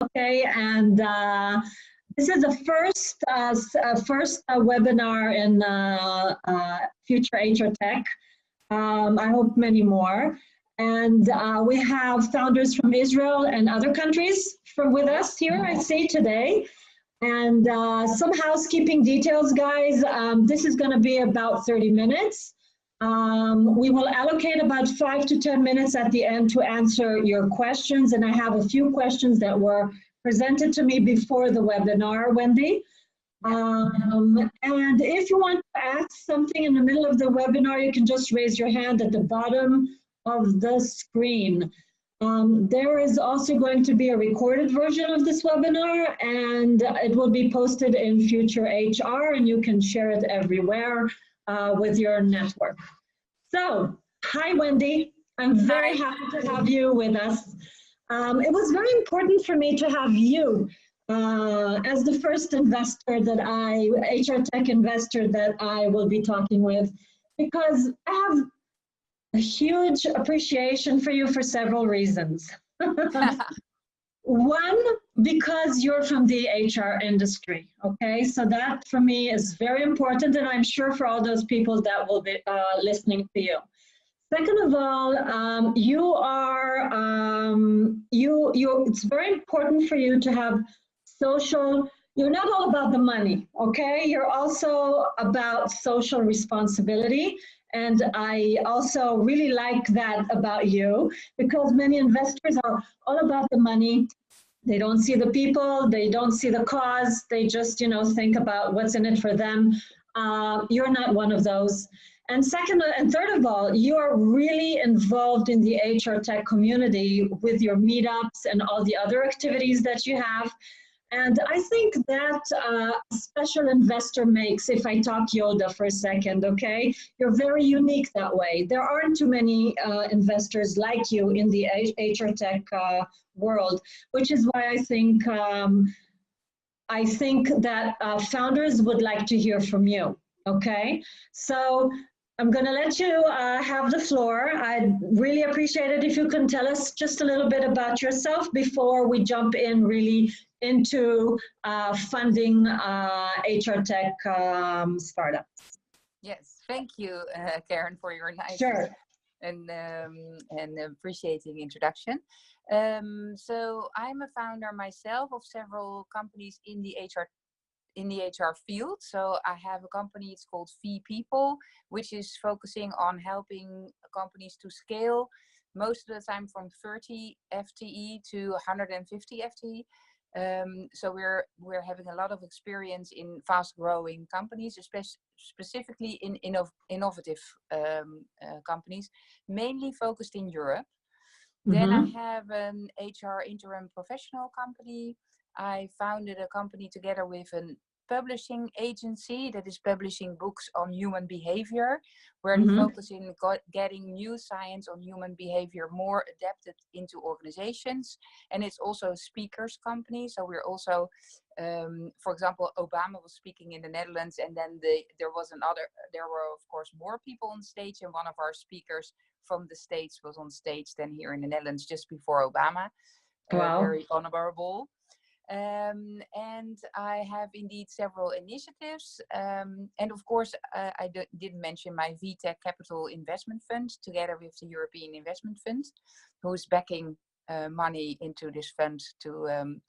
Okay, and this is the first webinar in Future HR Tech. I hope many more. And we have founders from Israel and other countries with us here, I see today. And some housekeeping details, guys. This is going to be about 30 minutes. We will allocate about 5 to 10 minutes at the end to answer your questions. And I have a few questions that were presented to me before the webinar, Wendy. And if you want to ask something in the middle of the webinar, you can just raise your hand at the bottom of the screen. There is also going to be a recorded version of this webinar, and it will be posted in Future HR, and you can share it everywhere with your network. So, hi Wendy, I'm very happy to have you with us. It was very important for me to have you as the first investor that HR Tech investor that I will be talking with, because I have a huge appreciation for you for several reasons. One, because you're from the HR industry, okay? So that for me is very important, and I'm sure for all those people that will be listening to you. Second of all, it's very important for you to have social, you're not all about the money, okay? You're also about social responsibility. And I also really like that about you, because many investors are all about the money. They don't see the people, they don't see the cause, they just, think about what's in it for them. You're not one of those. And second and third of all, you are really involved in the HR Tech community with your meetups and all the other activities that you have. And I think that a special investor makes, if I talk Yoda for a second, okay? You're very unique that way. There aren't too many investors like you in the HR Tech world, which is why I think that founders would like to hear from you, okay? So I'm going to let you have the floor. I'd really appreciate it if you can tell us just a little bit about yourself before we jump in really into funding HR Tech startups. Yes, thank you, Karen, for your nice and appreciating introduction. So I'm a founder myself of several companies in the HR field. So I have a company, it's called People, which is focusing on helping companies to scale, most of the time from 30 FTE to 150 FTE. So we're having a lot of experience in fast-growing companies, especially specifically in innovative companies, mainly focused in Europe. Then I have an HR interim professional company. I founded a company together with a publishing agency that is publishing books on human behavior, where the focus in getting new science on human behavior more adapted into organizations. And it's also a speakers company. So we're also, for example, Obama was speaking in the Netherlands, and then there were of course more people on stage, and one of our speakers from the States was on stage then here in the Netherlands just before Obama. Wow. Very honorable. And I have indeed several initiatives. And of course, I didn't mention my VTech Capital Investment Fund, together with the European Investment Fund, who is backing money into this fund to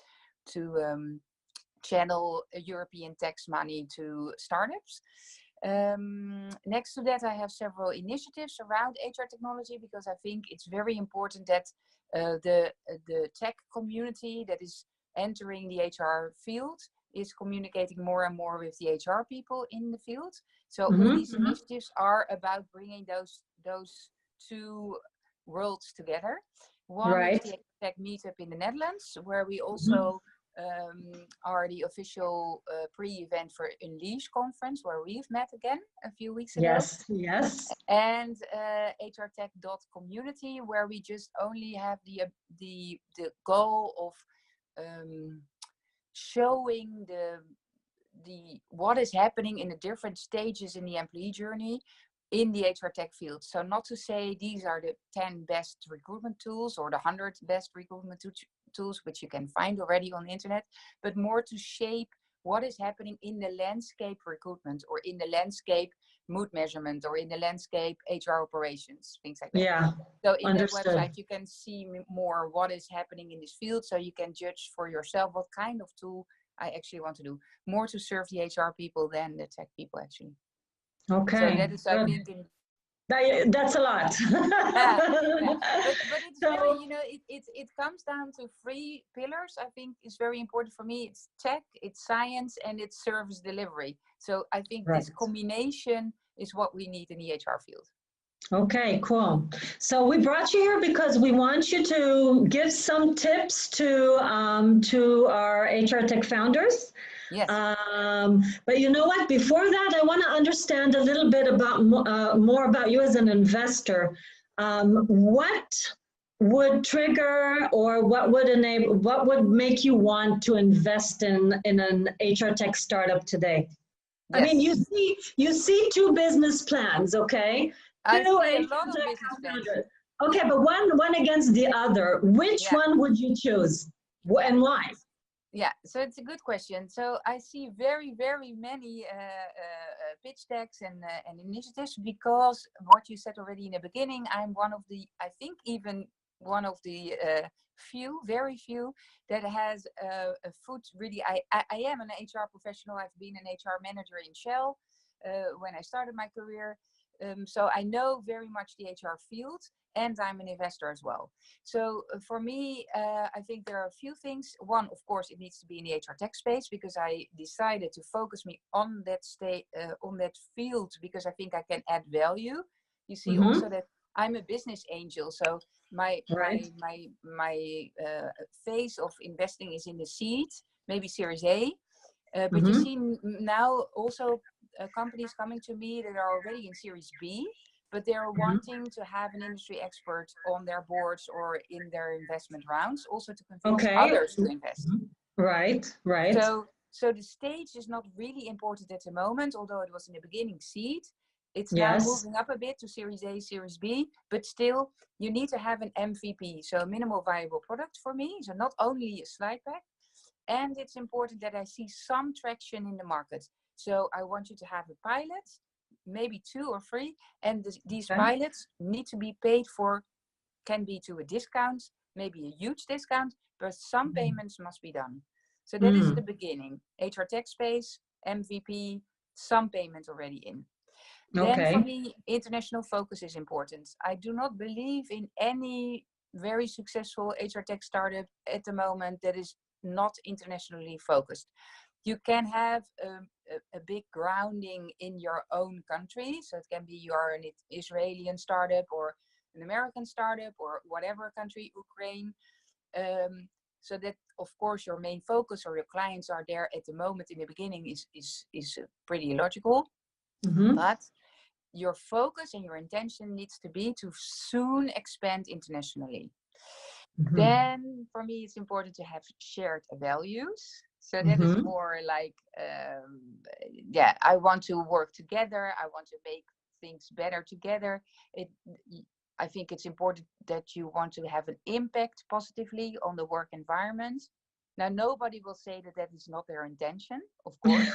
channel European tax money to startups. Next to that, I have several initiatives around HR technology, because I think it's very important that the tech community that is entering the HR field is communicating more and more with the HR people in the field. So all these initiatives are about bringing those two worlds together. One is the Tech Meetup in the Netherlands, where we also are the official pre-event for Unleash conference, where we've met again a few weeks ago. Yes. And hrtech.community, where we just only have the goal of showing what is happening in the different stages in the employee journey in the HR tech field. So not to say these are the 10 best recruitment tools or the 100 best recruitment tools, which you can find already on the internet, but more to shape what is happening in the landscape recruitment, or in the landscape mood measurement, or in the landscape HR operations, things like that. Yeah. So in Understood. that website, you can see more what is happening in this field, so you can judge for yourself what kind of tool I actually want to do, more to serve the HR people than the tech people, actually. Okay. So that is, good. I think, That's a lot. yeah. But it's very, you know, it comes down to 3 pillars. I think is very important for me. It's tech, it's science, and it's service delivery. So I think this combination is what we need in the HR field. Okay, cool. So we brought you here because we want you to give some tips to our HR tech founders. Yes. But you know what? Before that, I want to understand a little bit about more about you as an investor. What would trigger, or what would enable, what would make you want to invest in an HR tech startup today? Yes. I mean, you see 2 business plans, okay? I see a lot of business plans. Okay, but one against the other. Which one would you choose, and why? Yeah, so it's a good question. So I see very, very many pitch decks and initiatives, because what you said already in the beginning, I'm one of the, I think even one of the few, very few, that has a foot really. I am an HR professional. I've been an HR manager in Shell when I started my career. So I know very much the HR field, and I'm an investor as well. So for me, I think there are a few things. One, of course, it needs to be in the HR tech space, because I decided to focus me on that on that field, because I think I can add value. You see also that I'm a business angel, so my phase of investing is in the seed, maybe Series A. But you see now also companies coming to me that are already in Series B, but they're wanting to have an industry expert on their boards or in their investment rounds, also to convince others to invest. Right. So the stage is not really important at the moment, although it was in the beginning seed. It's now moving up a bit to Series A, Series B, but still you need to have an MVP, so minimal viable product for me. So not only a slide pack, and it's important that I see some traction in the market. So I want you to have a pilot, maybe 2 or 3, and these pilots need to be paid for, can be to a discount, maybe a huge discount, but some payments must be done. So that is the beginning. HR tech space, MVP, some payment already in. Then for me, international focus is important. I do not believe in any very successful HR tech startup at the moment that is not internationally focused. You can have a big grounding in your own country. So it can be you are an Israeli startup or an American startup or whatever country, Ukraine. So that, of course, your main focus or your clients are there at the moment in the beginning is pretty logical. But your focus and your intention needs to be to soon expand internationally. Then for me, it's important to have shared values. So that is more like, I want to work together. I want to make things better together. I think it's important that you want to have an impact positively on the work environment. Now, nobody will say that that is not their intention, of course.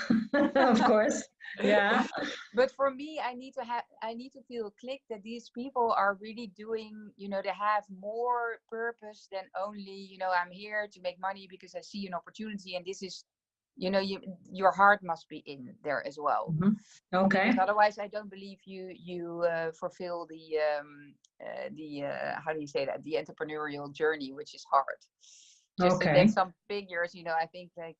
Of course, yeah. But for me, I need to feel a click that these people are really doing, they have more purpose than only, I'm here to make money because I see an opportunity, and this is, your heart must be in there as well. Okay. Because otherwise, I don't believe you fulfill the how do you say that? The entrepreneurial journey, which is hard. Just to get some figures, I think like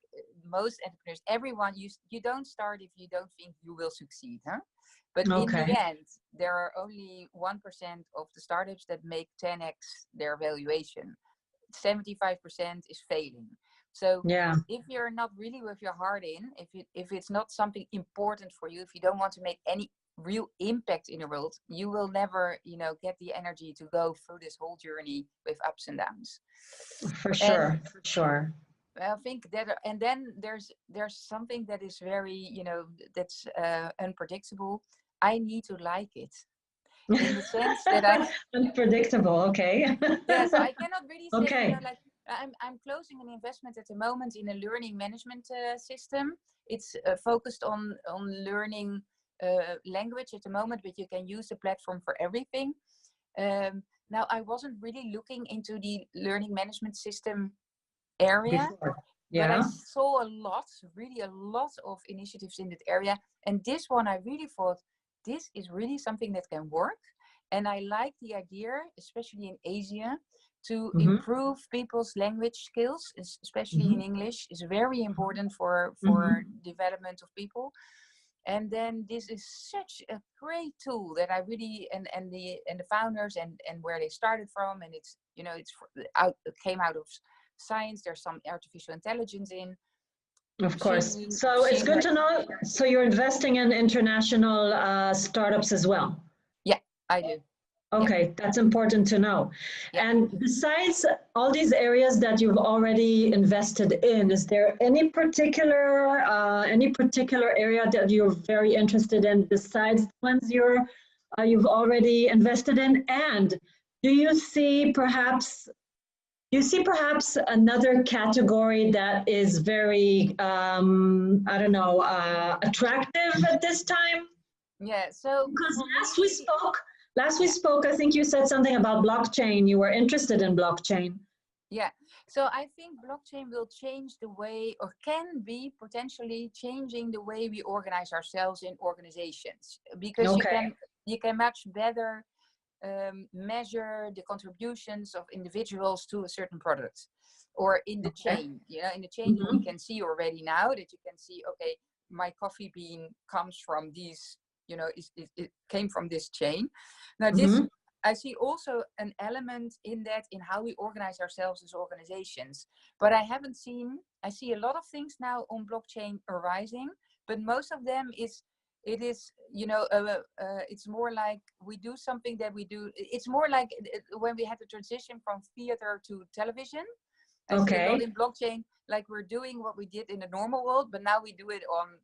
most entrepreneurs, everyone, you don't start if you don't think you will succeed, huh? But in the end, there are only 1% of the startups that make 10x their valuation. 75% is failing. So if you're not really with your heart in, if it's not something important for you, if you don't want to make any real impact in the world, you will never, get the energy to go through this whole journey with ups and downs. For sure. I think that, and then there's something that is very, that's unpredictable. I need to like it. In the sense that unpredictable, okay. Yeah, so I cannot really say, like I'm closing an investment at the moment in a learning management system. It's focused on learning language at the moment, but you can use the platform for everything. Now, I wasn't really looking into the learning management system area, Before. Yeah. but I saw really a lot of initiatives in that area. And this one, I really thought, this is really something that can work. And I like the idea, especially in Asia, to improve people's language skills, especially in English, is very important for development of people. And then this is such a great tool that I really and the founders and where they started from, and it's it came out of science. There's some artificial intelligence in. Of course. So it's good to know. So you're investing in international startups as well. Yeah, I do. Okay, that's important to know. Yeah. And besides all these areas that you've already invested in, is there any particular area that you're very interested in besides the ones you've already invested in? And do you see perhaps another category that is very attractive at this time? Yeah. So because last we spoke, I think you said something about blockchain. You were interested in blockchain. Yeah. So I think blockchain will change the way, or can be potentially changing the way we organize ourselves in organizations, because you can much better measure the contributions of individuals to a certain product, or in the chain. In the chain we can see already now that you can see, okay, my coffee bean comes from these. It came from this chain. Now, this I see also an element in that, in how we organize ourselves as organizations. But I see a lot of things now on blockchain arising, but most of them it's more like we do something that we do. It's more like when we had the transition from theater to television. I see a lot in blockchain, like we're doing what we did in the normal world, but now we do it on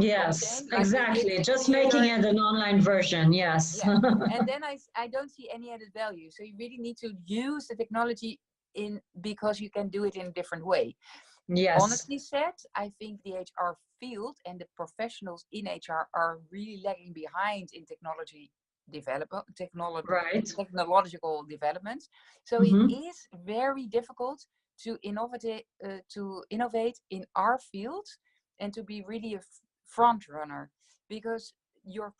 yes, blockchain, like exactly. Just making it an online version. Yes. Yeah. And then I don't see any added value. So you really need to use the technology because you can do it in a different way. Yes. Honestly said, I think the HR field and the professionals in HR are really lagging behind in technological developments. So it is very difficult to innovate in our field and to be really a front runner, because your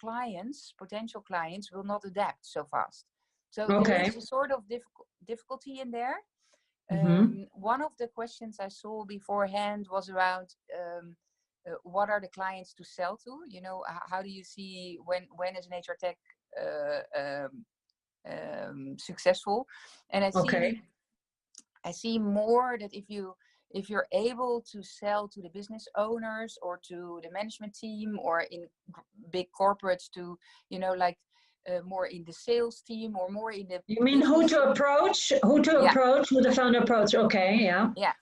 potential clients will not adapt so fast. So there is a sort of difficulty in there. One of the questions I saw beforehand was around what are the clients to sell to? How do you see when is an HR tech successful? And I see more that if you're able to sell to the business owners or to the management team, or in big corporates to, more in the sales team, or more in the... You mean who to approach, who the founder approach? Okay, yeah. Yeah.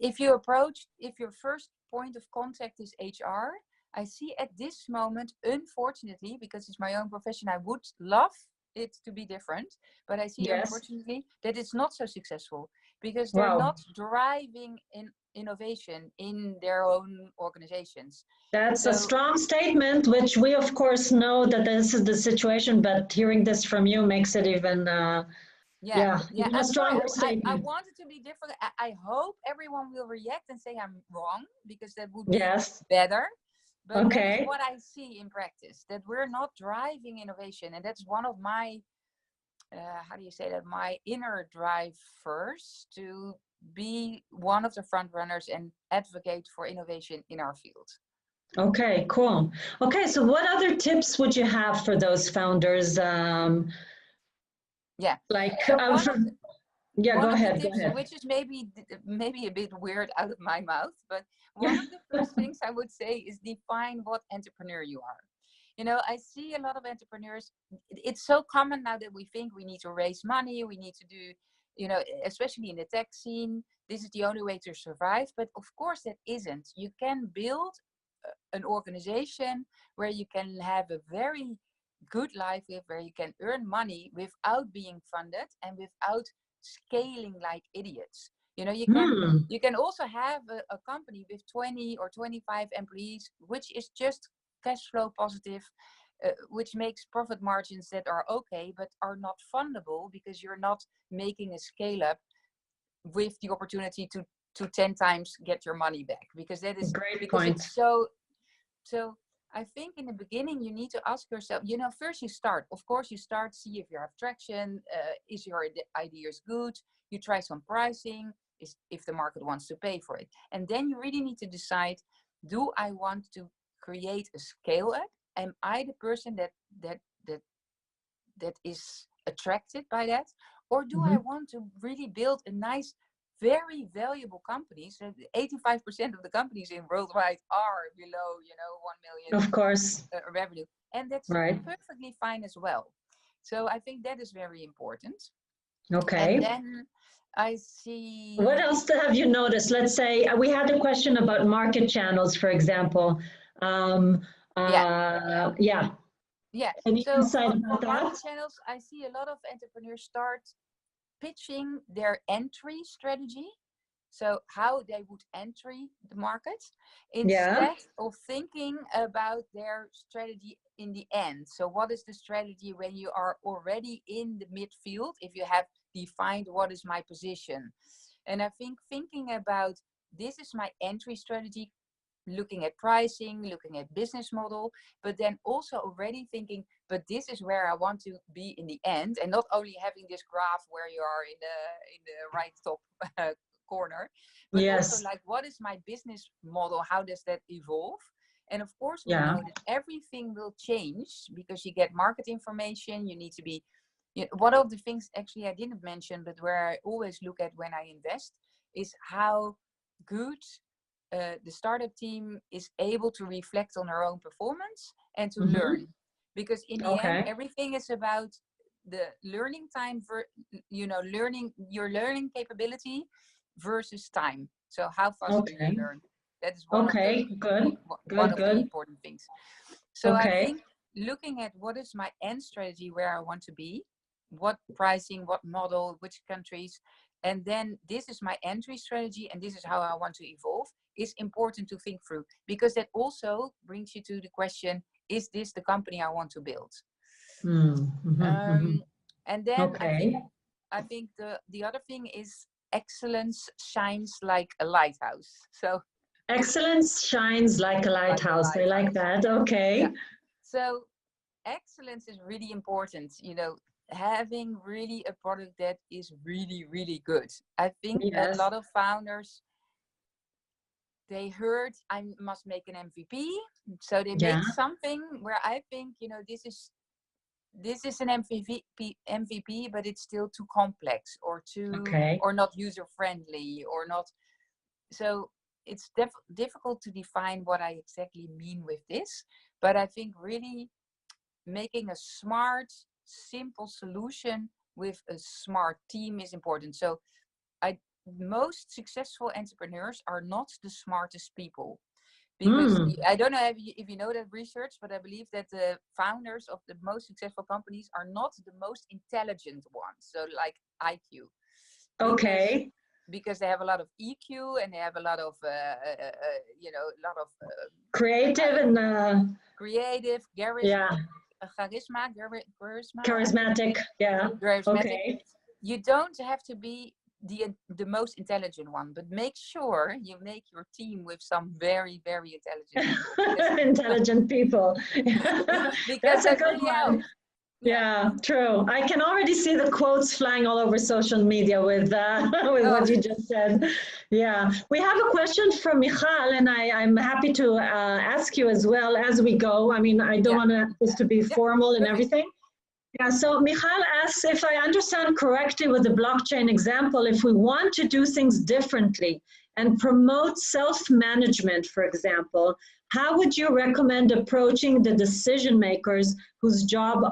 If your first point of contact is HR, I see at this moment, unfortunately, because it's my own profession, I would love it to be different, but I see unfortunately that it's not so successful, because they're not driving innovation in their own organizations. That's a strong statement, which we of course know that this is the situation, but hearing this from you makes it even even a stronger statement. I want it to be different. I hope everyone will react and say I'm wrong, because that would be better. But that is what I see in practice, that we're not driving innovation. And that's one of my, my inner drive first, to be one of the front runners and advocate for innovation in our field. Okay, cool. Okay, so what other tips would you have for those founders? Go ahead. Which is maybe a bit weird out of my mouth, but one of the first things I would say is define what entrepreneur you are. I see a lot of entrepreneurs. It's so common now that we think we need to raise money, we need to do, especially in the tech scene, this is the only way to survive. But of course that isn't. You can build an organization where you can have a very good life with, where you can earn money without being funded and without scaling like idiots. You know, you can also have a company with 20 or 25 employees, which is just cash flow positive, which makes profit margins that are okay, but are not fundable because you're not making a scale up with the opportunity to 10 times get your money back, because that is great because point. it's so I think in the beginning you need to ask yourself, you know, first you start, of course you start, see if you have traction, is your ideas good, you try some pricing, is if the market wants to pay for it, and then you really need to decide, do I want to create a scale up? Am I the person that is attracted by that, or do I want to really build a nice, very valuable company? So 85% of the companies in worldwide are below, you know, 1 million, of course, revenue, and that's right, perfectly fine as well. So I think that is very important. okay. And then I see, what else have you noticed? Let's say we had a question about market channels, for example. yeah. Any So insight for about market that? channels, I see a lot of entrepreneurs start pitching their entry strategy, so how they would enter the market, instead of thinking about their strategy in the end. So what is the strategy when you are already in the midfield, if you have defined what is my position? And I think thinking about, this is my entry strategy, looking at pricing, looking at business model, but then also already thinking, but this is where I want to be in the end, and not only having this graph where you are in the right top corner, but also like, what is my business model? How does that evolve? And of course, we know that everything will change because you get market information. You need to be, one of the things actually I didn't mention, but where I always look at when I invest, is how good the startup team is able to reflect on their own performance and to learn, because in the end, everything is about the learning time learning your learning capability versus time. So how fast do you learn? That is one of the important things. So I think looking at what is my end strategy, where I want to be, what pricing, what model, which countries, and then this is my entry strategy and this is how I want to evolve, is important to think through, because that also brings you to the question, is this the company I want to build? And then I think the other thing is, excellence shines like a lighthouse. So excellence shines like a lighthouse. I like that. Okay. Yeah. So excellence is really important, you know, having really a product that is really, really good. I think a lot of founders, they heard, I must make an MVP. So they make something where I think, you know, this is an MVP, but it's still too complex or or not user friendly or not. So it's difficult to define what I exactly mean with this. But I think really making a smart, simple solution with a smart team is important. So most successful entrepreneurs are not the smartest people. Because I don't know if you know that research, but I believe that the founders of the most successful companies are not the most intelligent ones. So like IQ. Because they have a lot of EQ and they have a lot of, creative and creative, charismatic. You don't have to be the most intelligent one, but make sure you make your team with some very, very intelligent people. Intelligent people. Because that's a good one. Yeah, true. I can already see the quotes flying all over social media with what you just said. Yeah, we have a question from Michal, and I'm happy to ask you as well as we go. I mean, I don't want this to be formal and everything. Yeah, so Michal asks, if I understand correctly with the blockchain example, if we want to do things differently and promote self-management, for example, how would you recommend approaching the decision makers whose job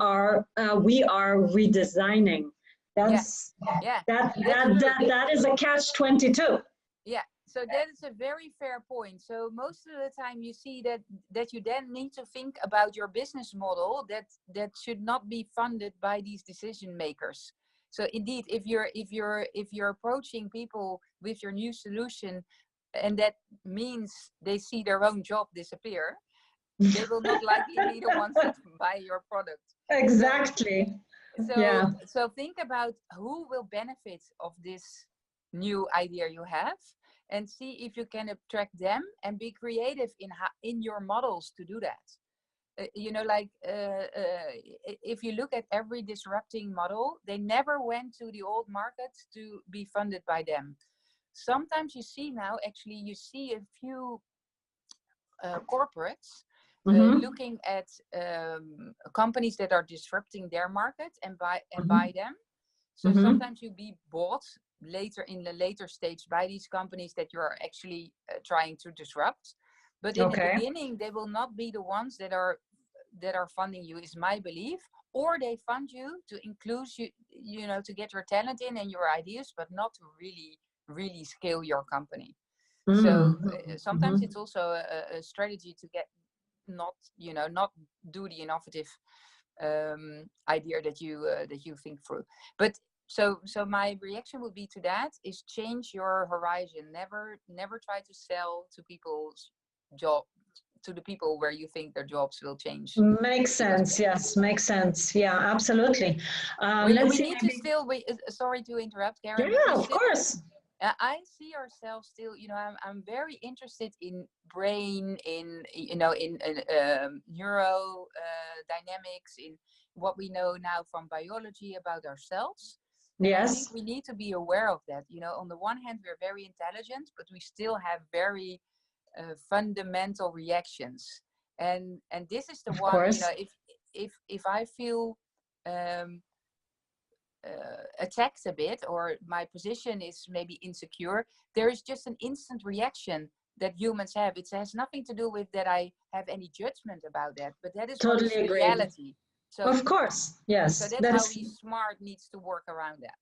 we are redesigning? That is a catch-22. Yeah, so that is a very fair point. So most of the time you see that you then need to think about your business model that should not be funded by these decision makers. So indeed, if you're approaching people with your new solution, and that means they see their own job disappear, they will not likely be the ones that buy your product. Exactly. So think about who will benefit of this new idea you have, and see if you can attract them, and be creative in your models to do that. If you look at every disrupting model, they never went to the old market to be funded by them. Sometimes you see now, actually, you see a few corporates looking at companies that are disrupting their market and buy them. So sometimes you be bought later in the later stage by these companies that you are actually trying to disrupt. But in the beginning, they will not be the ones that are funding you, is my belief. Or they fund you to include you know, to get your talent in and your ideas, but not to really scale your company. So sometimes it's also a strategy to get not do the innovative idea that you think through. But so my reaction would be to that is change your horizon. Never try to sell to people's job, to the people where you think their jobs will change. Makes sense. Yes, makes sense. Yeah, absolutely. Sorry to interrupt, Karen. Yeah, of course. I see ourselves still, you know, I'm very interested in brain, in neuro dynamics, in what we know now from biology about ourselves. And yes. I think we need to be aware of that. You know, on the one hand, we're very intelligent, but we still have very fundamental reactions. And this is the of one, course. you know, if I feel attacked a bit, or my position is maybe insecure, there is just an instant reaction that humans have. It has nothing to do with that I have any judgment about that, but that is totally what is reality. So of course, yes. So that's how we smart needs to work around that.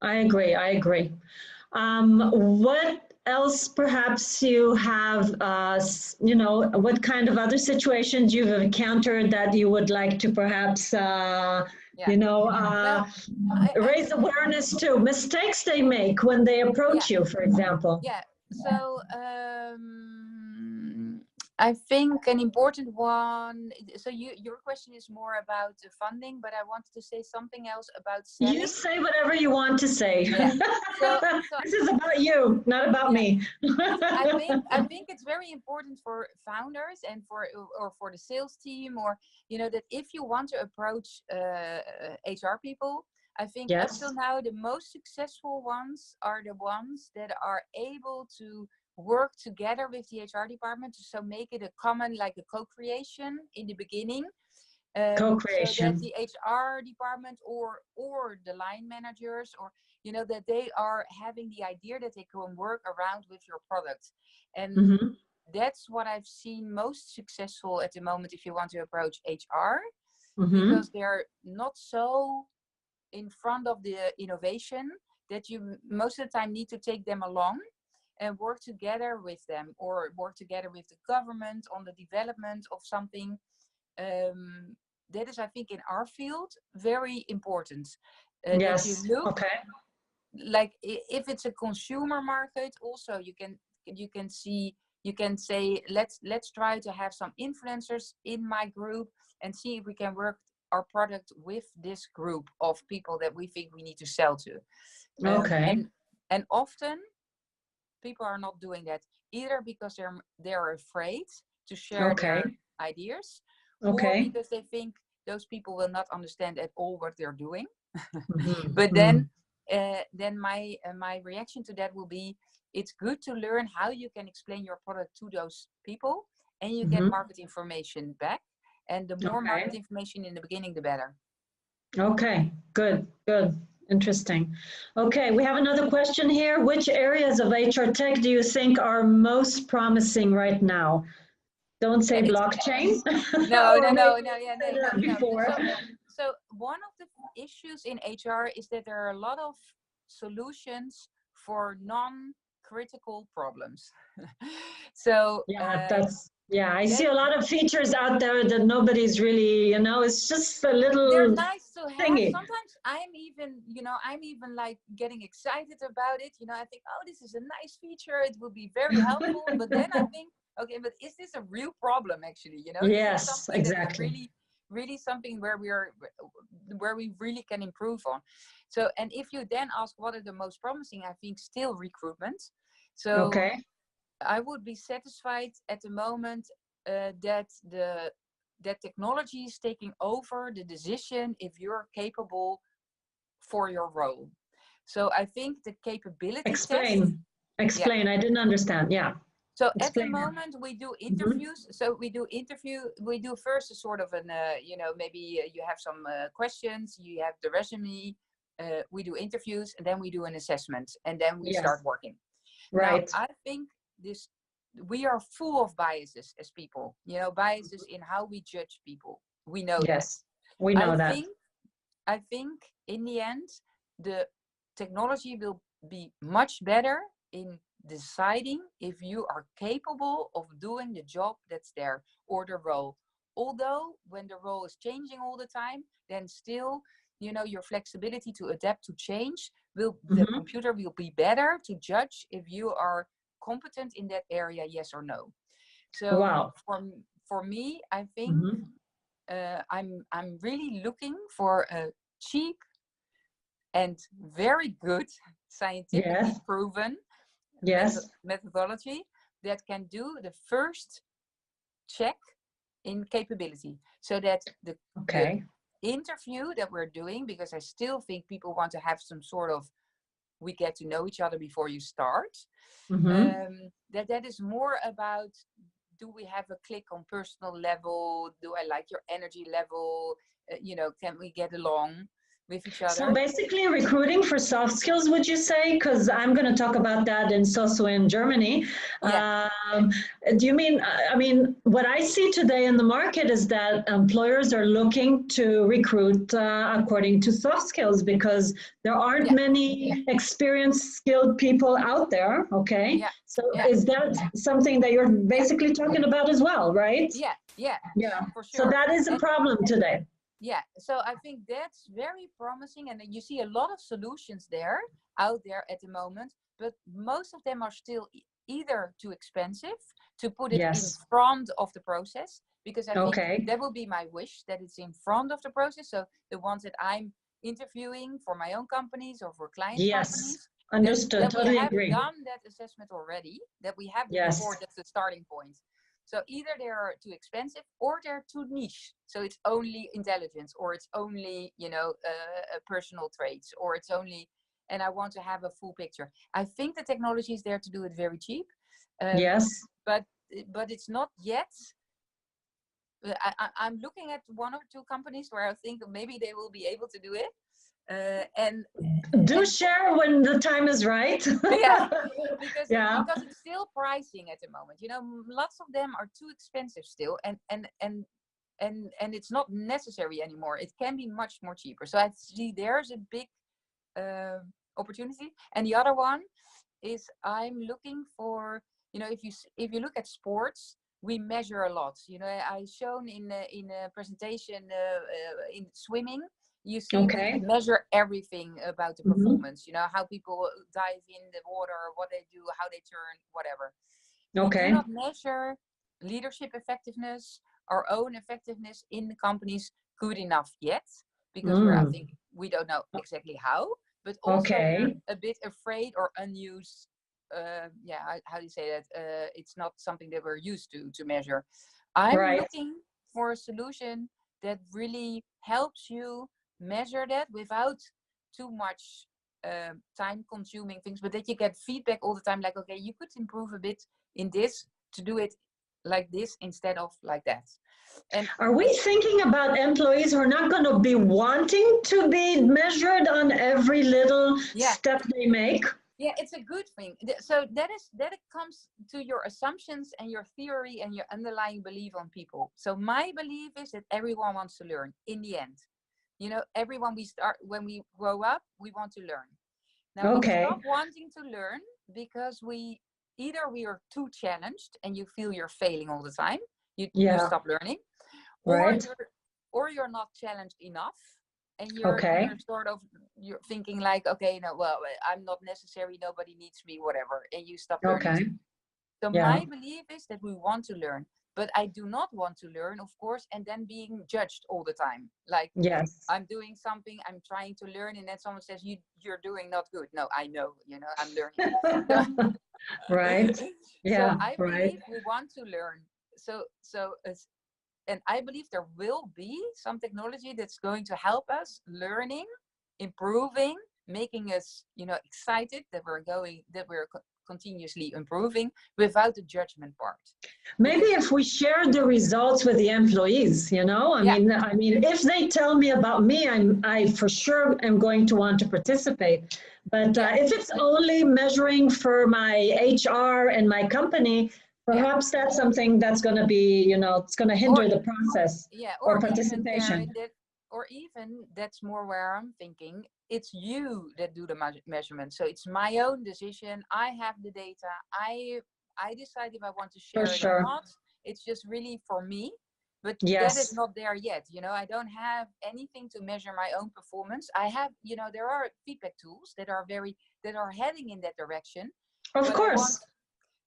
I agree. What else perhaps you have, what kind of other situations you've encountered that you would like to perhaps, raise awareness to mistakes they make when they approach you, for example? Yeah, so I think an important one, so your question is more about the funding, but I wanted to say something else about selling. You say whatever you want to say. Yeah. So this is about you, not about me. I think it's very important for founders and for the sales team, or, you know, that if you want to approach HR people, I think up till now the most successful ones are the ones that are able to work together with the HR department, so make it a common, like a co-creation in the beginning. Co-creation. So that the HR department or the line managers, or, you know, that they are having the idea that they can work around with your product. And that's what I've seen most successful at the moment if you want to approach HR, because they're not so in front of the innovation that you most of the time need to take them along and work together with them, or work together with the government on the development of something. That is, I think, in our field, very important. That you look, like if it's a consumer market, also you can say, let's try to have some influencers in my group and see if we can work our product with this group of people that we think we need to sell to. And often people are not doing that either because they're afraid to share their ideas, or because they think those people will not understand at all what they're doing. But then my reaction to that will be, it's good to learn how you can explain your product to those people, and you get market information back. And the more market information in the beginning, the better. Okay, good. Interesting. Okay, we have another question here. Which areas of HR tech do you think are most promising right now? Don't say blockchain. No. So one of the issues in HR is that there are a lot of solutions for critical problems. So I see a lot of features out there that nobody's really, it's just a little they're nice to have. thingy. Sometimes I'm even like getting excited about it. I think, oh, this is a nice feature, it will be very helpful. But then I think, okay, but is this a real problem actually? Yes, is it something exactly. that is really something where we really can improve on? So, and if you then ask what are the most promising, I think still recruitment. So okay. I would be satisfied at the moment that technology is taking over the decision if you're capable for your role. So I think the capability Explain. I didn't understand. Yeah. So Explain at the moment we do interviews. So we do first a sort of an, maybe you have some questions, you have the resume, we do interviews, and then we do an assessment, and then we start working. Right. Now, I think we are full of biases as people, biases in how we judge people. We know that. We know that. I think in the end, the technology will be much better in deciding if you are capable of doing the job that's there or the role. Although when the role is changing all the time, then still, your flexibility to adapt to change the computer will be better to judge if you are competent in that area, yes or no. So for me, I think I'm really looking for a cheap and very good scientifically proven methodology that can do the first check in capability, so that the interview that we're doing, because I still think people want to have some sort of, we get to know each other before you start, that is more about, do we have a click on personal level, do I like your energy level, can we get along with each other? So basically recruiting for soft skills, would you say? Because I'm going to talk about that in SOSU in Germany. Do you mean, what I see today in the market is that employers are looking to recruit according to soft skills, because there aren't many experienced, skilled people out there, okay? So is that something that you're basically talking about as well, right? Yeah, for sure. So that is a problem today. Yeah, so I think that's very promising, and you see a lot of solutions out there at the moment, but most of them are still either too expensive to put it in front of the process, because I think that will be my wish, that it's in front of the process. So the ones that I'm interviewing for my own companies or for client companies, understood, totally agree. We have done that assessment already, that we have before, that's the starting point. So either they're too expensive or they're too niche. So it's only intelligence, or it's only, personal traits, or it's only, and I want to have a full picture. I think the technology is there to do it very cheap. But it's not yet. I'm looking at one or two companies where I think maybe they will be able to do it. And share when the time is right. because it's still pricing at the moment. Lots of them are too expensive still, and it's not necessary anymore. It can be much more cheaper. So I see there's a big opportunity. And the other one is, I'm looking for, if you look at sports, we measure a lot. I shown in a presentation in swimming. You see, we measure everything about the performance, how people dive in the water, what they do, how they turn, whatever. We do not measure leadership effectiveness, our own effectiveness in the companies good enough yet, because I think we don't know exactly how, but also we're a bit afraid or unused. How do you say that? It's not something that we're used to measure. I'm looking for a solution that really helps you measure that without too much time-consuming things, but that you get feedback all the time, like, okay, you could improve a bit in this to do it like this instead of like that. And are we thinking about employees who are not going to be wanting to be measured on every little step they make? Yeah, it's a good thing. So that comes to your assumptions and your theory and your underlying belief on people. So my belief is that everyone wants to learn in the end. Everyone when we grow up, we want to learn. Now, if you stop wanting to learn, because either we are too challenged and you feel you're failing all the time, you stop learning, right, or you're not challenged enough, and okay, you're thinking like, okay, no, well, I'm not necessary, nobody needs me, whatever, and you stop learning. okay, So yeah, my belief is that we want to learn, but I do not want to learn, of course, and then being judged all the time. Like, yes, I'm doing something, I'm trying to learn, and then someone says, you're doing not good. No, I know, I'm learning. right, So yeah, I right. believe we want to learn. And I believe there will be some technology that's going to help us learning, improving, making us, excited that we're continuously improving without the judgment part. Maybe Because, if we share the results with the employees, I yeah, mean, if they tell me about me, I for sure am going to want to participate. But yeah, if it's only measuring for my HR and my company, yeah. perhaps that's something that's going to be, it's going to hinder Or the process yeah, or or even participation. Karen, that's more where I'm thinking. It's you that do the measurement. So it's my own decision. I have the data. I decide if I want to For share it or sure. not. It's just really for me. But that is Yes, not there yet. I don't have anything to measure my own performance. I have, there are feedback tools that are heading in that direction. of But I want course.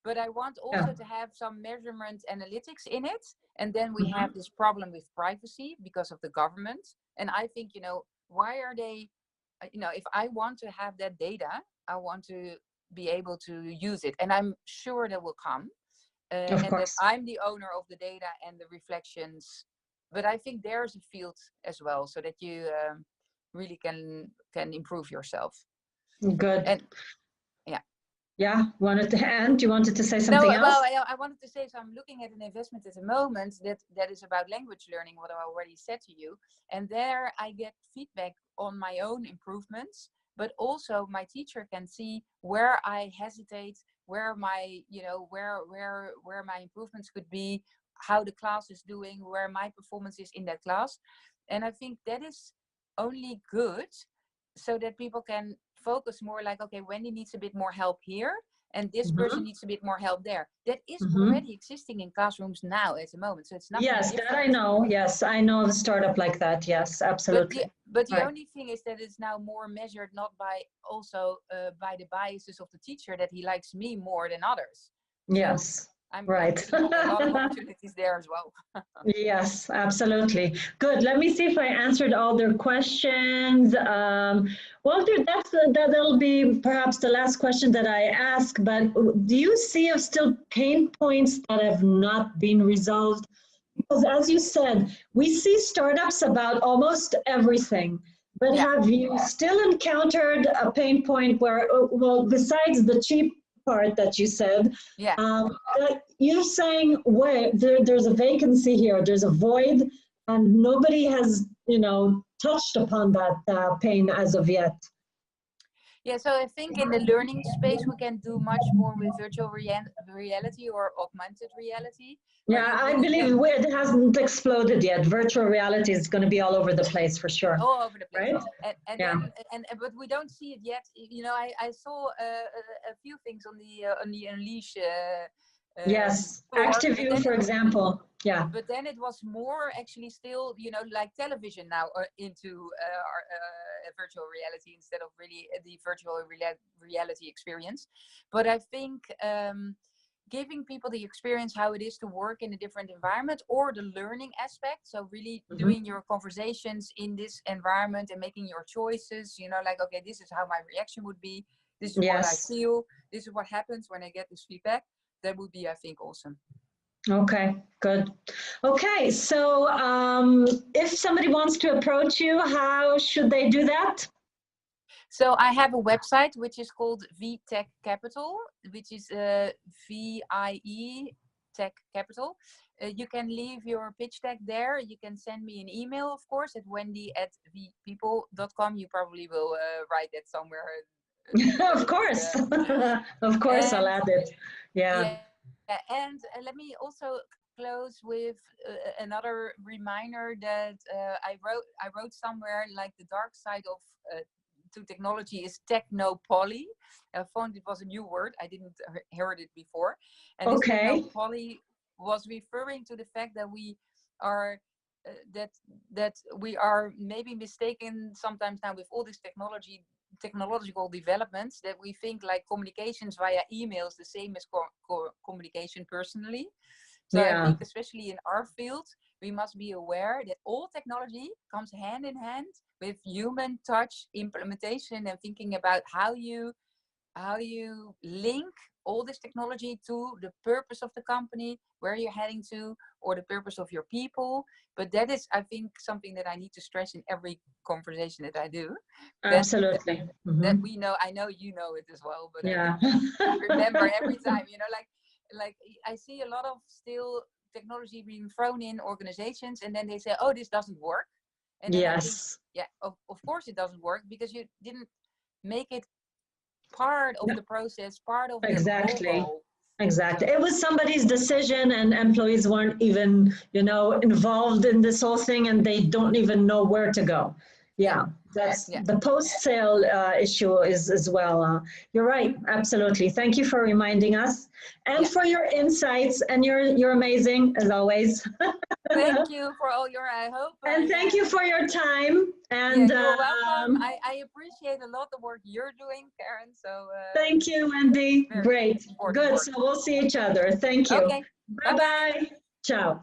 but I want Yeah. also to have some measurement analytics in it. And then we Mhm. have this problem with privacy because of the government. And I think, why are they, if I want to have that data, I want to be able to use it. And I'm sure that will come. Of And that course. I'm the owner of the data and the reflections. But I think there's a field as well, so that you really can improve yourself. Good. And yeah. Yeah, you wanted to say No, something well, else? I wanted to say, so I'm looking at an investment at the moment that is about language learning, what I already said to you. And there I get feedback on my own improvements, but also my teacher can see where I hesitate, where my, where my improvements could be, how the class is doing, where my performance is in that class. And I think that is only good, so that people can focus more like, okay, Wendy needs a bit more help here, and this person Mhm. needs a bit more help there. That is Mhm. already existing in classrooms now at the moment, so it's nothing Yes, that I different. know. Yes, I know of a startup like that. Yes, But the absolutely. but the Right. only thing is that it's now more measured not by also by the biases of the teacher, that he likes me more than others. So Yes, I'm right. seeing a lot of opportunities there as well. Yes, absolutely. Good. Let me see if I answered all their questions. Walter, that'll be perhaps the last question that I ask, but do you see still pain points that have not been resolved? Because as you said, we see startups about almost everything, but Yeah, have you still encountered a pain point where, well, besides the cheap part that you said, yeah. that you're saying, wait, there's a vacancy here, there's a void, and nobody has, touched upon that pain as of yet. Yeah, so I think in the learning space, we can do much more with virtual reality or augmented reality, where Yeah, you I really believe can it hasn't exploded yet. Virtual reality is going to be all over the place for sure, all over the place. right? And Yeah. then but we don't see it yet. I saw a few things on the Unleash Yes. store, Active View, for example. Yeah. but then it was more actually still, like television now, into our, virtual reality instead of really the virtual reality experience. But I think giving people the experience how it is to work in a different environment, or the learning aspect, so really doing your conversations in this environment and making your choices, like, okay, this is how my reaction would be, this is what I Yes. feel, this is what happens when I get this feedback. That would be, I think, awesome. Okay, good. Okay, so if somebody wants to approach you, how should they do that? So I have a website which is called VTech Capital, which is VIE Tech Capital. You can leave your pitch deck there. You can send me an email, of course, at wendy@vpeople.com. You probably will write that somewhere. Of course. Of course, I'll And add it. Yeah. yeah, and let me also close with another reminder that I wrote somewhere, like the dark side of to technology is technopoly. I found it was a new word. I didn't heard it before. And this technopoly was referring to the fact that we are that we are maybe mistaken sometimes now with all this technological developments, that we think like communications via email is the same as communication personally. So I think especially in our field, we must be aware that all technology comes hand in hand with human touch, implementation, and thinking about how you link all this technology to the purpose of the company, where you're heading to, or the purpose of your people. But that is, I think, something that I need to stress in every conversation that I do. Absolutely. That we know, I know you know it as well, but I remember every time, you know, like I see a lot of still technology being thrown in organizations, and then they say, oh, this doesn't work. And then I think, yeah, of course it doesn't work, because you didn't make it part of the process, part of the whole. Exactly. It was somebody's decision, and employees weren't even, you know, involved in this whole thing, and they don't even know where to go. Yeah, that's the post-sale issue is as well. You're right. Absolutely. Thank you for reminding us, and for your insights. And you're amazing as always. Thank you for all your, I hope. And thank you for your time. And you're welcome. I appreciate a lot the work you're doing, Karen. So thank you, Wendy. Great. Good. So we'll see each other. Thank you. Okay. Bye-bye. Ciao.